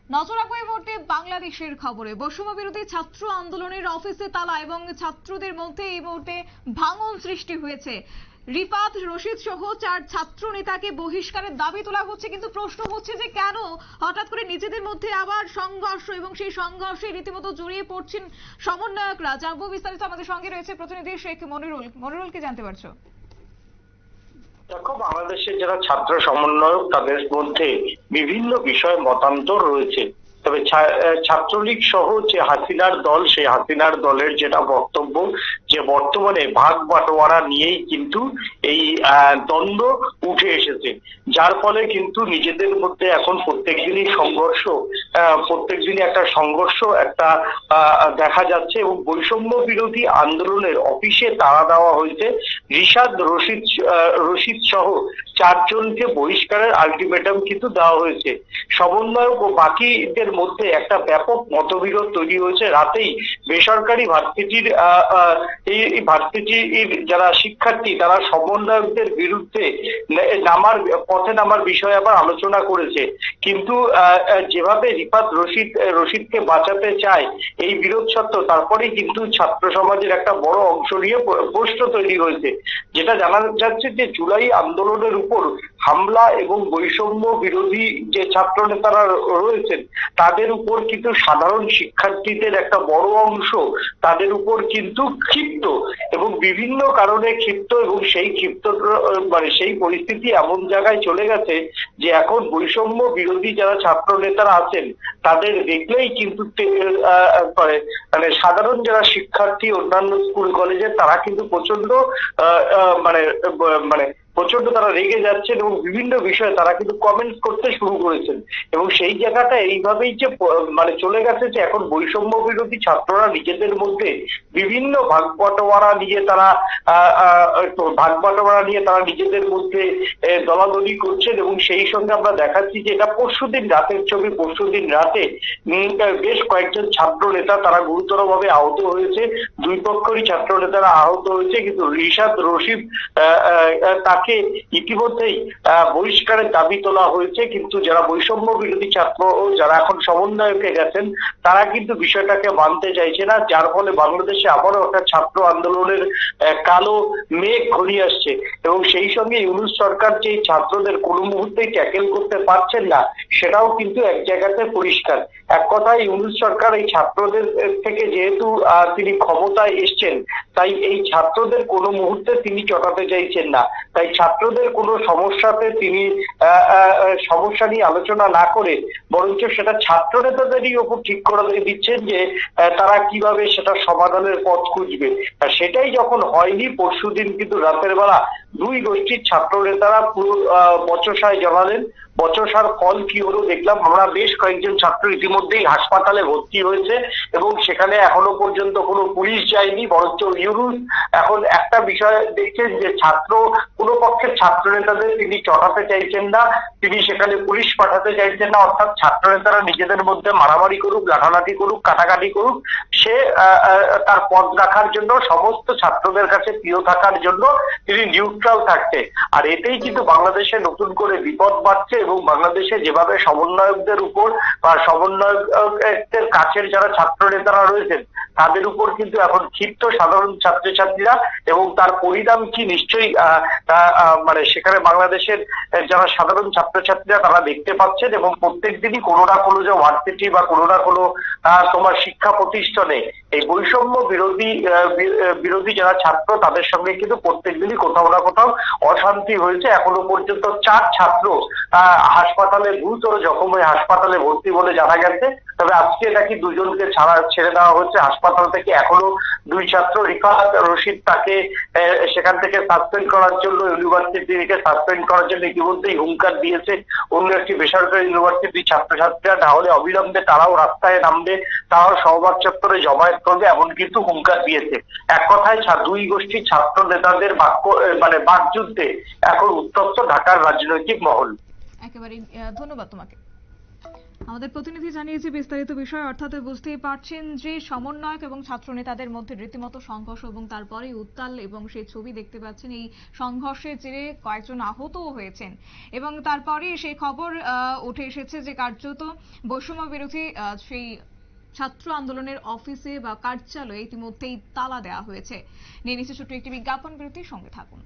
নজর রাখবো এই মুহূর্তে বাংলাদেশের খবরে। বৈষম্য বিরোধী ছাত্র আন্দোলনের অফিসে তালা এবং ছাত্রদের মধ্যে এই মুহূর্তে ভাঙন সৃষ্টি হয়েছে। রিফাত রশিদ সহ 4 ছাত্র নেতাকে বহিষ্কারের দাবি তোলা হচ্ছে, কিন্তু প্রশ্ন হচ্ছে যে কেন হঠাৎ করে নিজেদের মধ্যে আবার সংঘর্ষ, এবং সেই সংঘর্ষে রীতিমতো জড়িয়ে পড়ছেন সমন্বয়করা। জানবো বিস্তারিত, আমাদের সঙ্গে রয়েছে প্রতিনিধি শেখ মনিরুল। মনিরুল, কি জানতে পারছো? দেখো, বাংলাদেশের যারা ছাত্র সমন্বয়ক তাদের মধ্যে বিভিন্ন বিষয়ে মতান্তর রয়েছে। তবে ছাত্রলীগ সহ যে হাসিনার দল, সেই হাসিনার দলের যেটা বক্তব্য যে বর্তমানে ভাগ বাটোয়ারা নিয়েই কিন্তু এই দ্বন্দ্ব উঠে এসেছে, যার ফলে কিন্তু নিজেদের মধ্যে এখন প্রত্যেকদিনই একটা সংঘর্ষ একটা দেখা যাচ্ছে। এবং বৈষম্য বিরোধী আন্দোলনের অফিসে তাড়া দেওয়া হয়েছে। রিশাদ রশিদ সহ 4 জনকে বহিষ্কারের আলটিমেটাম কিন্তু দেওয়া হয়েছে। সমন্বয়ক ও বাকিদের মধ্যে একটা ব্যাপক মতবিরোধ তৈরি হয়েছে। রাতেই বেসরকারি ভার্সিটির যারা শিক্ষার্থী তারা সমন্বয়কদের বিরুদ্ধে পথে নামার বিষয়ে আবার আলোচনা করেছে। কিন্তু যেভাবে রিফাত রশিদকে বাঁচাতে চায় এই বিরোধ সত্ত্বেও তারপরেই কিন্তু ছাত্র সমাজের একটা বড় অংশ নিয়ে প্রশ্ন তৈরি হয়েছে। যেটা জানা যাচ্ছে যে জুলাই আন্দোলনের উপর হামলা এবং বৈষম্য বিরোধী যে ছাত্র নেতারা রয়েছেন তাদের উপর কিন্তু সাধারণ শিক্ষার্থীদের একটা বড় অংশ তাদের উপর কিন্তু ক্ষিপ্ত এবং বিভিন্ন কারণে ক্ষিপ্ত, এবং সেই সেই পরিস্থিতি এমন জায়গায় চলে গেছে যে এখন বৈষম্য বিরোধী যারা ছাত্র নেতারা আছেন তাদের দেখলেই কিন্তু সাধারণ যারা শিক্ষার্থী অন্যান্য স্কুল কলেজের তারা কিন্তু প্রচন্ড তারা রেগে যাচ্ছেন এবং বিভিন্ন বিষয়ে তারা কিন্তু কমেন্ট করতে শুরু করেছেন। এবং সেই জায়গাটা এইভাবেই যে চলে গেছে যে এখন বৈষম্য বিরোধী ছাত্ররা নিজেদের মধ্যে বিভিন্ন ভাগ বাটোয়ারা নিয়ে তারা নিজেদের মধ্যে দলাদলি করছেন। এবং সেই সঙ্গে আমরা দেখাচ্ছি যে এটা পরশুদিন রাতের ছবি। পরশুদিন রাতে বেশ কয়েকজন ছাত্র নেতা তারা গুরুতরভাবে আহত হয়েছে। দুই পক্ষেরই ছাত্র নেতারা আহত হয়েছে, কিন্তু রিশাদ রশিদ তাকে ইতিমধ্যেই বহিষ্কারের দাবি তোলা হয়েছে। কিন্তু যারা বৈষম্য বিরোধী ছাত্র ও যারা এখন সমন্বয়কে গেছেন তারা কিন্তু বিষয়টাকে মানতে চাইছে না, যার ফলে বাংলাদেশে আবারও একটা ছাত্র আন্দোলনের কালো মেঘ ঘনিয়ে আসছে। এবং সেই সঙ্গে ইউনূস সরকার যে ছাত্রদের কোনো মুহূর্তেই ট্যাকেল করতে পারছেন না সেটাও কিন্তু এক জায়গাতে পরিষ্কার। এক কথায় ইউনূস সরকার এই ছাত্রদের থেকে যেহেতু তিনি ক্ষমতায় এসছেন তাই এই ছাত্রদের কোনো মুহূর্তে তিনি চটাতে চাইছেন না। তাই ছাত্রদের কোনো সমস্যাতে তিনি সমস্যা নিয়ে আলোচনা না করে বরঞ্চ সেটা ছাত্র নেতাদেরই ওপর ঠিক করে দিচ্ছেন যে তারা কিভাবে সেটা সমাধানের পথ খুঁজবে। আর সেটাই যখন হয়নি, পরশুদিন কিন্তু রাতের বেলা দুই গোষ্ঠীর ছাত্র নেতারা পুরো বচসায় জানালেন। বচসার ফল কি হলো দেখলাম আমরা। বেশ কয়েকজন ছাত্র ইতিমধ্যেই হাসপাতালে ভর্তি হয়েছে এবং সেখানে এখনো পর্যন্ত কোনো পুলিশ যায়নি, বরঞ্চ ইউনূস এখন একটা বিষয় দেখছেন যে কোনো পক্ষের ছাত্র নেতাদের তিনি চটাতে চাইছেন না, তিনি সেখানে পুলিশ পাঠাতে চাইছেন না। অর্থাৎ ছাত্র নেতারা নিজেদের মধ্যে মারামারি করুক, লাঠালাঠি করুক, কাটাকাটি করুক, সে তার পথ রাখার জন্য, সমস্ত ছাত্রদের কাছে প্রিয় থাকার জন্য তিনি নিউট্রাল থাকছে। আর এতেই কিন্তু বাংলাদেশে নতুন করে বিপদ বাড়ছে। এবং বাংলাদেশে যেভাবে সমন্বয়কদের উপর বা সমন্বয়কদের কাছের যারা ছাত্র নেতারা রয়েছেন তাদের উপর কিন্তু এখন ক্ষিপ্ত সাধারণ ছাত্রছাত্রীরা, এবং তার পরিণাম কি নিশ্চয়ই সেখানে বাংলাদেশের যারা সাধারণ ছাত্রছাত্রীরা তারা দেখতে পাচ্ছেন। এবং প্রত্যেক দিনই কোনো না কোনো যে ভার্সিটি বা কোনো না কোনো তোমার শিক্ষা প্রতিষ্ঠানে এই বৈষম্য বিরোধী যারা ছাত্র তাদের সঙ্গে কিন্তু প্রত্যেক দিনই কোথাও না কোথাও অশান্তি হয়েছে। এখনো পর্যন্ত 4 ছাত্র হাসপাতালে গুরুতর জখম হয়ে হাসপাতালে ভর্তি বলে জানা গেছে। তবে আজকে নাকি 2 জনকে ছেড়ে দেওয়া হয়েছে হাসপাতাল থেকে। এখনো 2 ছাত্র রিফাত রশিদ তাকে সেখান থেকে সাসপেন্ড করার জন্য, ইউনিভার্সিটি থেকে সাসপেন্ড করার জন্য ইতিমধ্যেই হুঙ্কার দিয়েছে অন্য একটি বেসরকারি ইউনিভার্সিটির ছাত্রছাত্রীরা। তাহলে অবিলম্বে তারাও রাস্তায় নামবে, তারাও সহবাগ চত্বরে জমায়েত করবে, এমন কিন্তু হুঙ্কার দিয়েছে। এক কথায় দুই গোষ্ঠীর ছাত্র নেতাদের বাকযুদ্ধে এখন উত্তপ্ত ঢাকার রাজনৈতিক মহল। একেবারে ধন্যবাদ তোমাকে। আমাদের প্রতিনিধি জানিয়েছে বিস্তারিত বিষয়, অর্থাৎ বুঝতেই পারছেন যে সমন্বয়ক এবং ছাত্র নেতাদের মধ্যে রীতিমতো সংঘর্ষ এবং তারপরে উত্তাল, এবং সেই ছবি দেখতে পাচ্ছেন। এই সংঘর্ষের জেরে কয়েকজন আহতও হয়েছেন এবং তারপরে সেই খবর উঠে এসেছে যে কার্যত বৈষম্য বিরোধী সেই ছাত্র আন্দোলনের অফিসে বা কার্যালয়ে ইতিমধ্যেই তালা দেওয়া হয়েছে। নিয়ে নিচ্ছে ছোট্ট একটি বিজ্ঞাপন বিরতির সঙ্গে থাকুন।